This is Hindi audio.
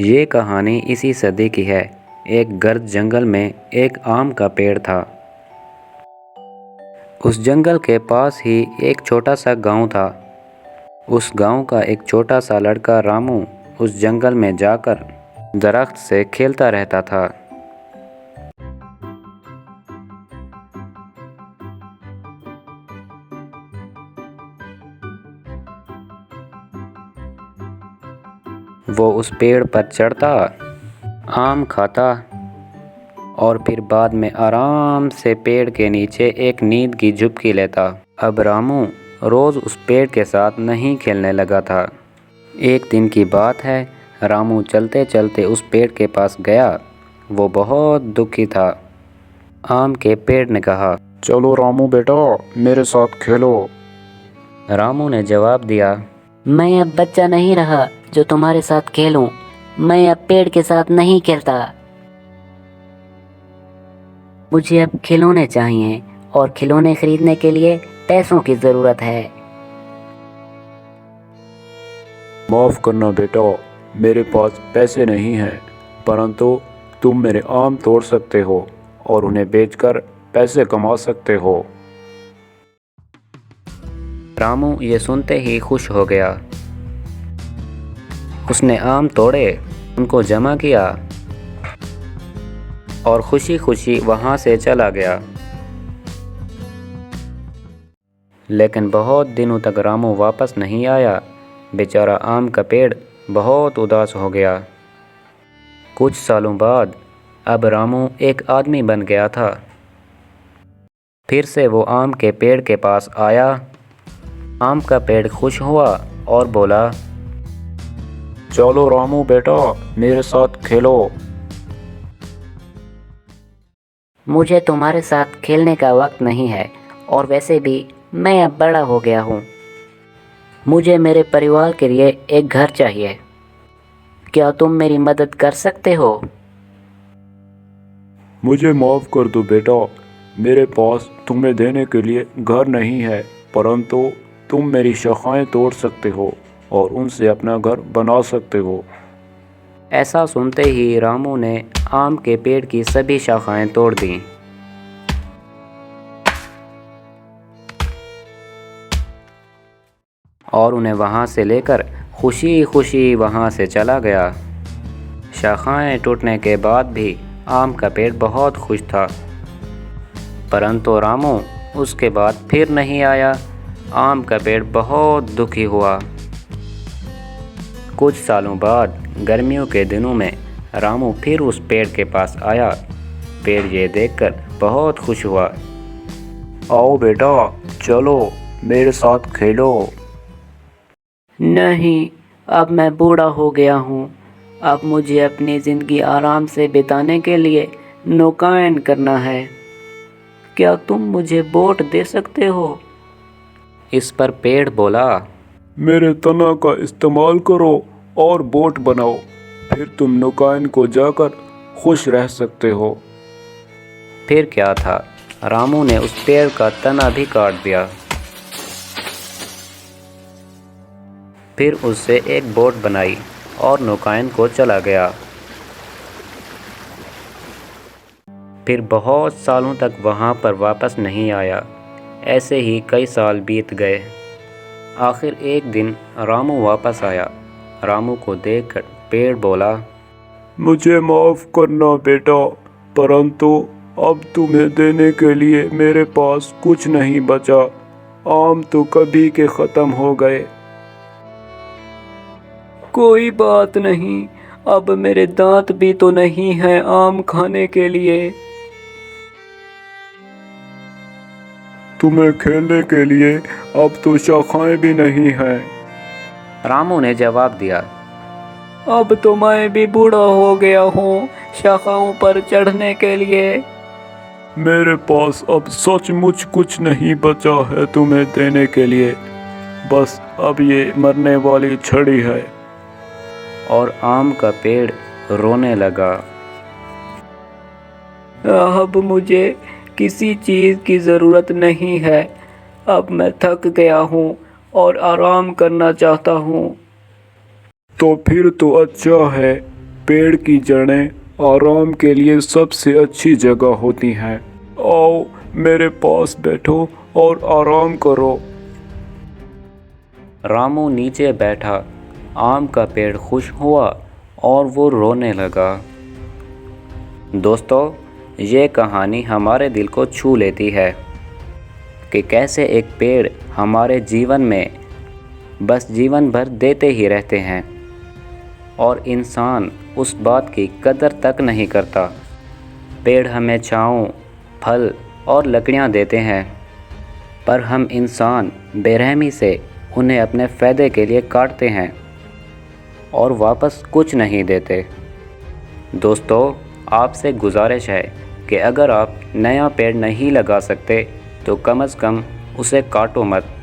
ये कहानी इसी सदी की है। एक गर्द जंगल में एक आम का पेड़ था। उस जंगल के पास ही एक छोटा सा गांव था। उस गांव का एक छोटा सा लड़का रामू उस जंगल में जाकर दरख्त से खेलता रहता था। वो उस पेड़ पर चढ़ता, आम खाता और फिर बाद में आराम से पेड़ के नीचे एक नींद की झुपकी लेता। अब रामू रोज़ उस पेड़ के साथ नहीं खेलने लगा था। एक दिन की बात है, रामू चलते चलते उस पेड़ के पास गया। वो बहुत दुखी था। आम के पेड़ ने कहा, चलो रामू बेटा, मेरे साथ खेलो। रामू ने जवाब दिया, मैं अब बच्चा नहीं रहा जो तुम्हारे साथ खेलूं। मैं अब पेड़ के साथ नहीं खेलता। मुझे अब खिलौने चाहिए और खिलौने खरीदने के लिए पैसों की ज़रूरत है। माफ़ करना बेटा, मेरे पास पैसे नहीं हैं, परंतु तुम मेरे आम तोड़ सकते हो और उन्हें बेचकर पैसे कमा सकते हो। रामू ये सुनते ही खुश हो गया। उसने आम तोड़े, उनको जमा किया और खुशी खुशी वहाँ से चला गया। लेकिन बहुत दिनों तक रामू वापस नहीं आया। बेचारा आम का पेड़ बहुत उदास हो गया। कुछ सालों बाद अब रामू एक आदमी बन गया था। फिर से वो आम के पेड़ के पास आया। आम का पेड़ खुश हुआ और बोला, चलो रामू बेटा, मेरे साथ खेलो। मुझे तुम्हारे साथ खेलने का वक्त नहीं है और वैसे भी मैं अब बड़ा हो गया हूँ। मुझे मेरे परिवार के लिए एक घर चाहिए। क्या तुम मेरी मदद कर सकते हो? मुझे माफ़ कर दो बेटा, मेरे पास तुम्हें देने के लिए घर नहीं है, परंतु तुम मेरी शाखाएं तोड़ सकते हो और उनसे अपना घर बना सकते हो। ऐसा सुनते ही रामू ने आम के पेड़ की सभी शाखाएं तोड़ दीं। और उन्हें वहाँ से लेकर खुशी खुशी वहाँ से चला गया। शाखाएं टूटने के बाद भी आम का पेड़ बहुत खुश था, परंतु रामू उसके बाद फिर नहीं आया। आम का पेड़ बहुत दुखी हुआ। कुछ सालों बाद गर्मियों के दिनों में रामू फिर उस पेड़ के पास आया। पेड़ ये देखकर बहुत खुश हुआ। आओ बेटा, चलो मेरे साथ खेलो। नहीं, अब मैं बूढ़ा हो गया हूँ। अब मुझे अपनी ज़िंदगी आराम से बिताने के लिए नौकायन करना है। क्या तुम मुझे वोट दे सकते हो? इस पर पेड़ बोला, मेरे तना का इस्तेमाल करो और बोट बनाओ, फिर तुम नुकाइन को जाकर खुश रह सकते हो। फिर क्या था, रामू ने उस पेड़ का तना भी काट दिया। फिर उससे एक बोट बनाई और नौकायन को चला गया। फिर बहुत सालों तक वहाँ पर वापस नहीं आया। ऐसे ही कई साल बीत गए। आखिर एक दिन रामू वापस आया। रामू को देखकर पेड़ बोला, मुझे माफ़ करना बेटा, परंतु अब तुम्हें देने के लिए मेरे पास कुछ नहीं बचा। आम तो कभी के ख़त्म हो गए। कोई बात नहीं, अब मेरे दांत भी तो नहीं हैं आम खाने के लिए। तुम्हें खेलने के लिए अब तो शाखाएं भी नहीं हैं। रामू ने जवाब दिया, अब तो मैं भी बूढ़ा हो गया हूँ शाखाओं पर चढ़ने के लिए। मेरे पास अब सचमुच कुछ नहीं बचा है तुम्हें देने के लिए। बस अब ये मरने वाली छड़ी है। और आम का पेड़ रोने लगा। अब मुझे किसी चीज़ की ज़रूरत नहीं है। अब मैं थक गया हूँ और आराम करना चाहता हूँ। तो फिर तो अच्छा है। पेड़ की जड़ें आराम के लिए सबसे अच्छी जगह होती हैं। आओ मेरे पास बैठो और आराम करो। रामू नीचे बैठा। आम का पेड़ खुश हुआ और वो रोने लगा। दोस्तों, ये कहानी हमारे दिल को छू लेती है कि कैसे एक पेड़ हमारे जीवन में बस जीवन भर देते ही रहते हैं और इंसान उस बात की कदर तक नहीं करता। पेड़ हमें छाँव, फल और लकड़ियाँ देते हैं, पर हम इंसान बेरहमी से उन्हें अपने फ़ायदे के लिए काटते हैं और वापस कुछ नहीं देते। दोस्तों, आपसे गुजारिश है कि अगर आप नया पेड़ नहीं लगा सकते तो कम से कम उसे काटो मत।